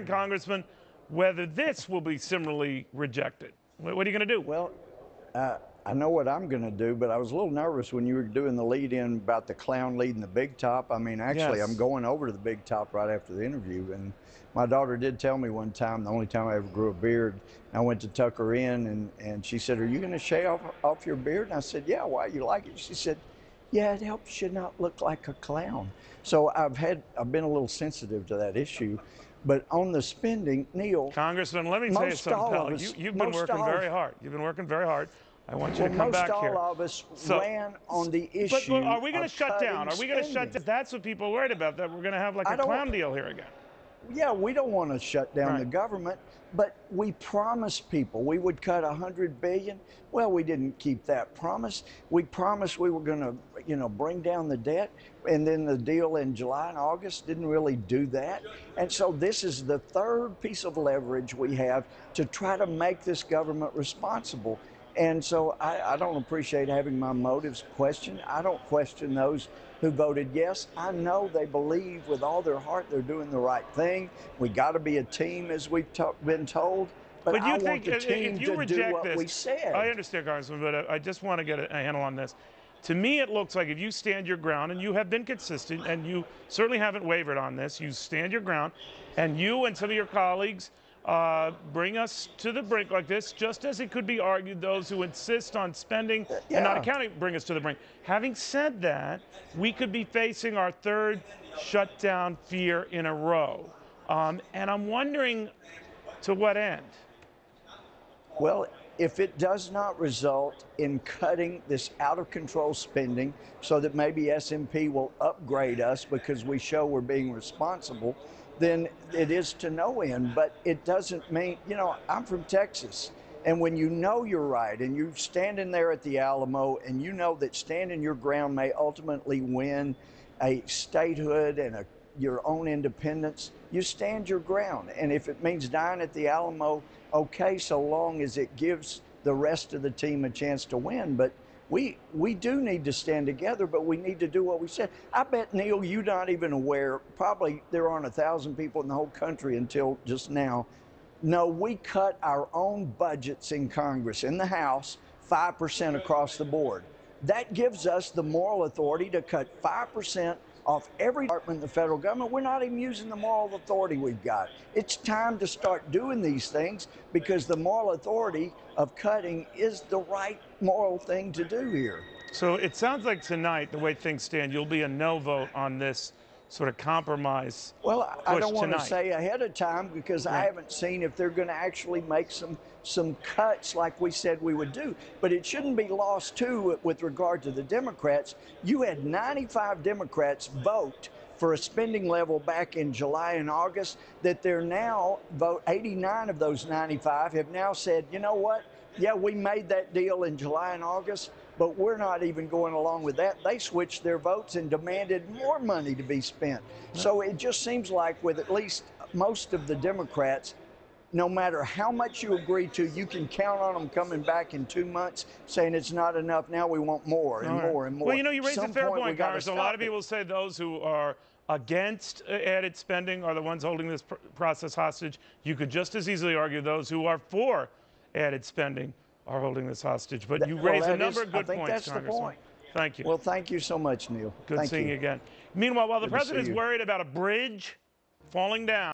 Congressman, whether this will be similarly rejected. What are you going to do? Well, I know what I'm going to do, but I was a little nervous when you were doing the lead-in about the clown leading the big top. I mean, actually, Yes. I'm going over to the big top right after the interview, and my daughter did tell me one time, the only time I ever grew a beard, I went to tuck her in, and she said, "Are you going to shave off your beard?" And I said, "Yeah, why? You like it?" She said, "Yeah, it helps you not look like a clown." So I've been a little sensitive to that issue. But on the spending, Neil. Congressman, let me tell you something, pal. You've been working very hard. You've been working very hard. I want you to come back here. Most all of us ran on the issue. But are we going to shut down? Are we going to shut down? Spending. That's what people are worried about, that we're going to have like a clown deal here again. Yeah, we don't want to shut down the government, but we promised people we would cut $100 billion. Well, we didn't keep that promise. We promised we were going to, bring down the debt, and then the deal in July and August didn't really do that. And so this is the third piece of leverage we have to try to make this government responsible. And so I don't appreciate having my motives questioned. I don't question those who voted yes. I know they believe with all their heart they're doing the right thing. We got to be a team, as we've been told. But you I think want the team if you to reject do what this, we said. I understand, Congressman, but I just want to get a handle on this. To me, it looks like if you stand your ground, and you have been consistent, and you certainly haven't wavered on this, you stand your ground, and you and some of your colleagues bring us to the brink like this, just as it could be argued those who insist on spending and not accounting bring us to the brink. Having said that, we could be facing our third shutdown fear in a row. And I'm wondering, to what end? Well, if it does not result in cutting this out-of-control spending so that maybe S&P will upgrade us because we show we're being responsible, then it is to no end. But it doesn't mean, I'm from Texas, and when you know you're right and you're standing there at the Alamo and you know that standing your ground may ultimately win a statehood and your own independence, you stand your ground. And if it means dying at the Alamo, okay, so long as it gives the rest of the team a chance to win. But we do need to stand together, but we need to do what we said. I bet, Neil, you're not even aware, probably there aren't 1,000 people in the whole country until just now. No, we cut our own budgets in Congress, in the House, 5% across the board. That gives us the moral authority to cut 5% off every department in the federal government. We're not even using the moral authority we've got. It's time to start doing these things because the moral authority of cutting is the right moral thing to do here. So it sounds like tonight, the way things stand, you'll be a no vote on this sort of compromise. Well, I don't want to say ahead of time because I haven't seen if they're going to actually make some cuts like we said we would do. But it shouldn't be lost, too, with regard to the Democrats. You had 95 Democrats vote for a spending level back in July and August that they're now, 89 of those 95 have now said, you know what? Yeah, we made that deal in July and August, but we're not even going along with that. They switched their votes and demanded more money to be spent. So it just seems like with at least most of the Democrats, no matter how much you agree to, you can count on them coming back in 2 months saying it's not enough. Now we want more and more and more. Well, you raise a fair point, Congressman. A lot of people say those who are against added spending are the ones holding this process hostage. You could just as easily argue those who are for added spending are holding this hostage. But you raise a number of good points, that's Congressman. The point. Thank you. Well, thank you so much, Neil. Good seeing you again. Meanwhile, while the president is worried about a bridge falling down,